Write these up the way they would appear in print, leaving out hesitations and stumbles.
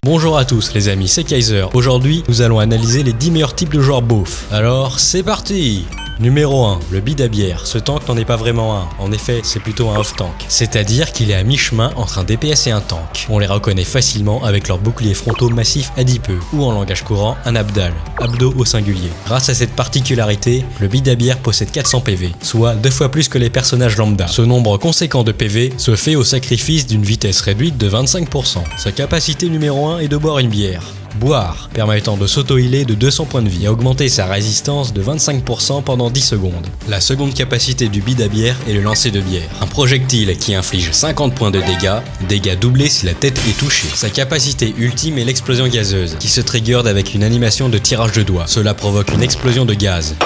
Bonjour à tous les amis, c'est Kaiser. Aujourd'hui, nous allons analyser les 10 meilleurs types de joueurs beaufs. Alors, c'est parti! Numéro 1, le bid à bière. Ce tank n'en est pas vraiment un. En effet, c'est plutôt un off-tank. C'est-à-dire qu'il est à mi-chemin entre un DPS et un tank. On les reconnaît facilement avec leurs boucliers frontaux massifs adipeux, ou en langage courant, un abdal, abdos au singulier. Grâce à cette particularité, le bid à bière possède 400 PV, soit 2 fois plus que les personnages lambda. Ce nombre conséquent de PV se fait au sacrifice d'une vitesse réduite de 25%. Sa capacité numéro 1 est de boire une bière. Boire, permettant de s'auto-healer de 200 points de vie et augmenter sa résistance de 25% pendant 10 secondes. La seconde capacité du bid à bière est le lancer de bière. Un projectile qui inflige 50 points de dégâts doublés si la tête est touchée. Sa capacité ultime est l'explosion gazeuse, qui se trigger avec une animation de tirage de doigts. Cela provoque une explosion de gaz,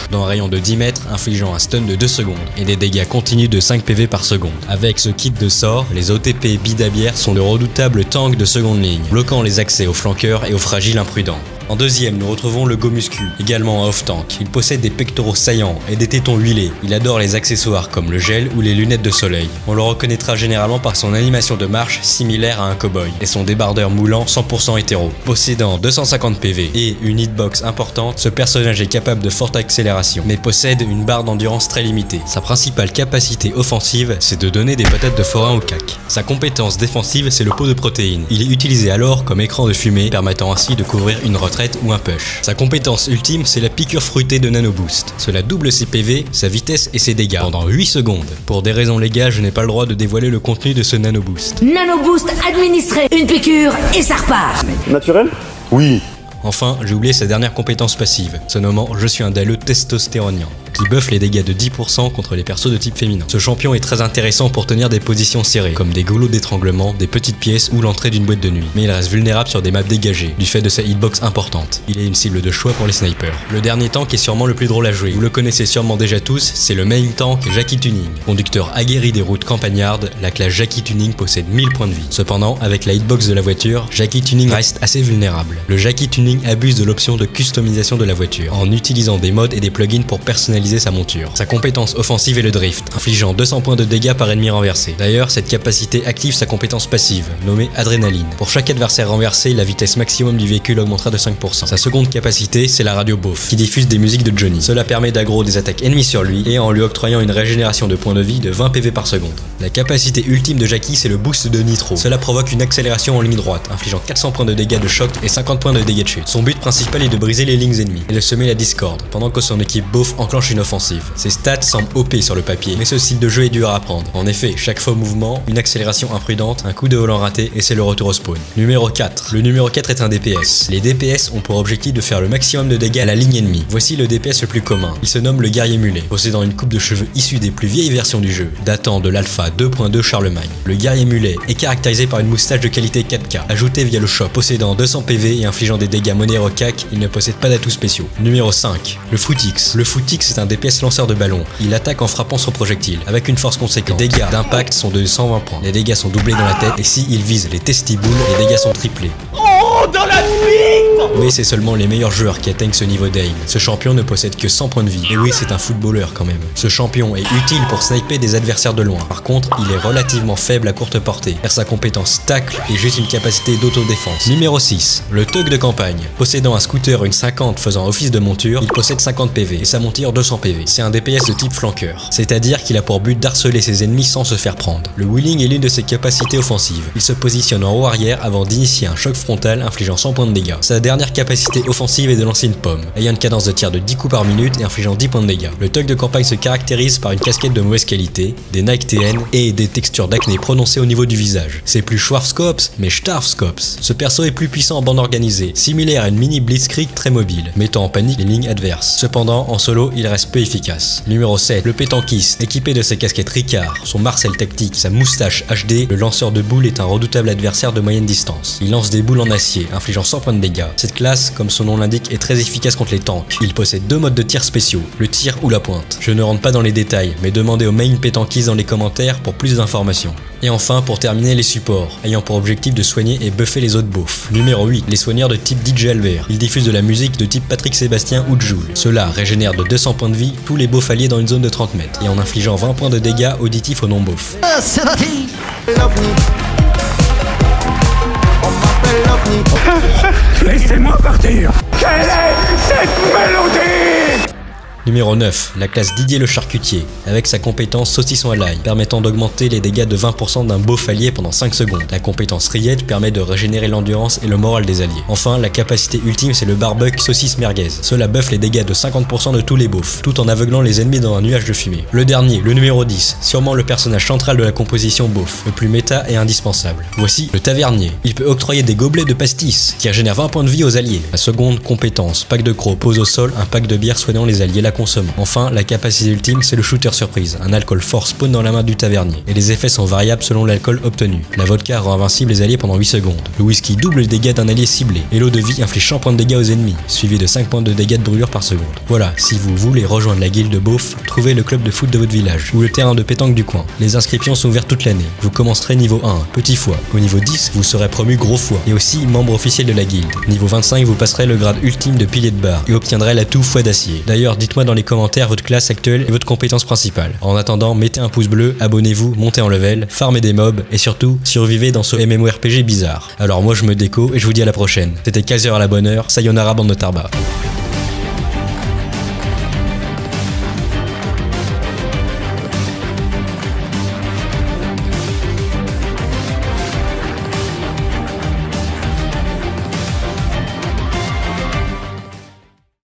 dans un rayon de 10 mètres, infligeant un stun de 2 secondes, et des dégâts continus de 5 PV par seconde. Avec ce kit de sort, les OTP bid à bière sont de redoutables tanks de seconde ligne, bloquant les accès aux flanqueurs et aux fragiles imprudents. En deuxième, nous retrouvons le Go Muscu, également un off-tank. Il possède des pectoraux saillants et des tétons huilés. Il adore les accessoires comme le gel ou les lunettes de soleil. On le reconnaîtra généralement par son animation de marche similaire à un cow-boy et son débardeur moulant 100% hétéro. Possédant 250 PV et une hitbox importante, ce personnage est capable de forte accélération, mais possède une barre d'endurance très limitée. Sa principale capacité offensive, c'est de donner des patates de forain au cac. Sa compétence défensive, c'est le pot de protéines. Il est utilisé alors comme écran de fumée, permettant ainsi de couvrir une retraite ou un push. Sa compétence ultime, c'est la piqûre fruitée de Nano Boost. Cela double ses PV, sa vitesse et ses dégâts pendant 8 secondes. Pour des raisons légales, je n'ai pas le droit de dévoiler le contenu de ce Nano Boost. Nano Boost administré, une piqûre et ça repart. Naturel? Oui. Enfin, j'ai oublié sa dernière compétence passive, se nommant Je suis un dalleux testostéronien, qui buff les dégâts de 10% contre les persos de type féminin. Ce champion est très intéressant pour tenir des positions serrées, comme des goulots d'étranglement, des petites pièces ou l'entrée d'une boîte de nuit. Mais il reste vulnérable sur des maps dégagées, du fait de sa hitbox importante. Il est une cible de choix pour les snipers. Le dernier tank est sûrement le plus drôle à jouer. Vous le connaissez sûrement déjà tous, c'est le main tank Jackie Tuning. Conducteur aguerri des routes campagnardes, la classe Jackie Tuning possède 1000 points de vie. Cependant, avec la hitbox de la voiture, Jackie Tuning reste assez vulnérable. Le Jackie Tuning abuse de l'option de customisation de la voiture, en utilisant des mods et des plugins pour personnaliser sa monture. Sa compétence offensive est le drift, infligeant 200 points de dégâts par ennemi renversé. D'ailleurs, cette capacité active sa compétence passive, nommée adrénaline. Pour chaque adversaire renversé, la vitesse maximum du véhicule augmentera de 5%. Sa seconde capacité, c'est la radio beauf, qui diffuse des musiques de Johnny. Cela permet d'aggro des attaques ennemies sur lui, et en lui octroyant une régénération de points de vie de 20 PV par seconde. La capacité ultime de Jackie, c'est le boost de Nitro. Cela provoque une accélération en ligne droite, infligeant 400 points de dégâts de choc et 50 points de dégâts de chute. Son but principal est de briser les lignes ennemies et de semer la discorde, pendant que son équipe beauf enclenche une offensive. Ses stats semblent OP sur le papier, mais ce style de jeu est dur à apprendre. En effet, chaque faux mouvement, une accélération imprudente, un coup de volant raté et c'est le retour au spawn. Numéro 4. Le numéro 4 est un DPS. Les DPS ont pour objectif de faire le maximum de dégâts à la ligne ennemie. Voici le DPS le plus commun. Il se nomme le guerrier mulet, possédant une coupe de cheveux issue des plus vieilles versions du jeu, datant de l'alpha 2.2 Charlemagne. Le guerrier mulet est caractérisé par une moustache de qualité 4K, ajoutée via le shop. Possédant 200 PV et infligeant des dégâts modérés au cac, il ne possède pas d'atouts spéciaux. Numéro 5. Le Footix. Le Footix est un DPS lanceur de ballon. Il attaque en frappant son projectile, avec une force conséquente. Les dégâts d'impact sont de 120 points. Les dégâts sont doublés dans la tête, et si il vise les testiboules, les dégâts sont triplés. Oh, dans la nuit! Mais c'est seulement les meilleurs joueurs qui atteignent ce niveau d'aim. Ce champion ne possède que 100 points de vie. Et oui, c'est un footballeur quand même. Ce champion est utile pour sniper des adversaires de loin. Par contre, il est relativement faible à courte portée, car sa compétence tacle est juste une capacité d'autodéfense. Numéro 6. Le thug de campagne. Possédant un scooter, une 50 faisant office de monture, il possède 50 PV et sa monture 200 PV. C'est un DPS de type flanqueur, c'est-à-dire qu'il a pour but d'harceler ses ennemis sans se faire prendre. Le wheeling est l'une de ses capacités offensives. Il se positionne en haut arrière avant d'initier un choc frontal infligeant 100 points de dégâts. Sa dernière capacité offensive est de lancer une pomme, ayant une cadence de tir de 10 coups par minute et infligeant 10 points de dégâts. Le thug de campagne se caractérise par une casquette de mauvaise qualité, des Nike TN et des textures d'acné prononcées au niveau du visage. C'est plus Schwarzkopf, mais Starfskops. Ce perso est plus puissant en bande organisée, similaire à une mini blitzkrieg très mobile, mettant en panique les lignes adverses. Cependant, en solo, il reste peu efficace. Numéro 7. Le pétanquiste. Équipé de ses casquettes Ricard, son Marcel tactique, sa moustache HD, le lanceur de boules est un redoutable adversaire de moyenne distance. Il lance des boules en acier, infligeant 100 points de dégâts. Cette classe, comme son nom l'indique, est très efficace contre les tanks. Il possède 2 modes de tir spéciaux, le tir ou la pointe. Je ne rentre pas dans les détails, mais demandez au main pétanquiste dans les commentaires pour plus d'informations. Et enfin, pour terminer, les supports, ayant pour objectif de soigner et buffer les autres beaufs. Numéro 8. Les soigneurs de type DJ Albert. Ils diffusent de la musique de type Patrick Sébastien ou Joule. Cela régénère de 200 points de vie tous les beaufs alliés dans une zone de 30 mètres, et en infligeant 20 points de dégâts auditifs aux non-beaufs. C'est parti. Laissez-moi partir. Quelle est cette mélodie? Numéro 9, la classe Didier le charcutier, avec sa compétence saucisson à l'ail, permettant d'augmenter les dégâts de 20% d'un beauf allié pendant 5 secondes. La compétence rillette permet de régénérer l'endurance et le moral des alliés. Enfin, la capacité ultime c'est le barbecue saucisse merguez. Cela buff les dégâts de 50% de tous les beaufs, tout en aveuglant les ennemis dans un nuage de fumée. Le dernier, le numéro 10, sûrement le personnage central de la composition beauf, le plus méta et indispensable. Voici le tavernier. Il peut octroyer des gobelets de pastis, qui régénèrent 20 points de vie aux alliés. La seconde compétence, pack de crocs, pose au sol, un pack de bière soignant les alliés la consommant. Enfin, la capacité ultime, c'est le shooter surprise, un alcool fort spawn dans la main du tavernier, et les effets sont variables selon l'alcool obtenu. La vodka rend invincible les alliés pendant 8 secondes. Le whisky double les dégâts d'un allié ciblé, et l'eau de vie inflige 100 points de dégâts aux ennemis, suivi de 5 points de dégâts de brûlure par seconde. Voilà, si vous voulez rejoindre la guilde de beauf, trouvez le club de foot de votre village, ou le terrain de pétanque du coin. Les inscriptions sont ouvertes toute l'année. Vous commencerez niveau 1, petit foie. Au niveau 10, vous serez promu gros foie, et aussi membre officiel de la guilde. Niveau 25, vous passerez le grade ultime de pilier de bar, et obtiendrez l'atout foie d'acier. D'ailleurs, dites-moi dans les commentaires votre classe actuelle et votre compétence principale. En attendant, mettez un pouce bleu, abonnez-vous, montez en level, farmez des mobs et surtout, survivez dans ce MMORPG bizarre. Alors moi je me déco et je vous dis à la prochaine. C'était Kaiser à la bonne heure, sayonara bande de Tarba.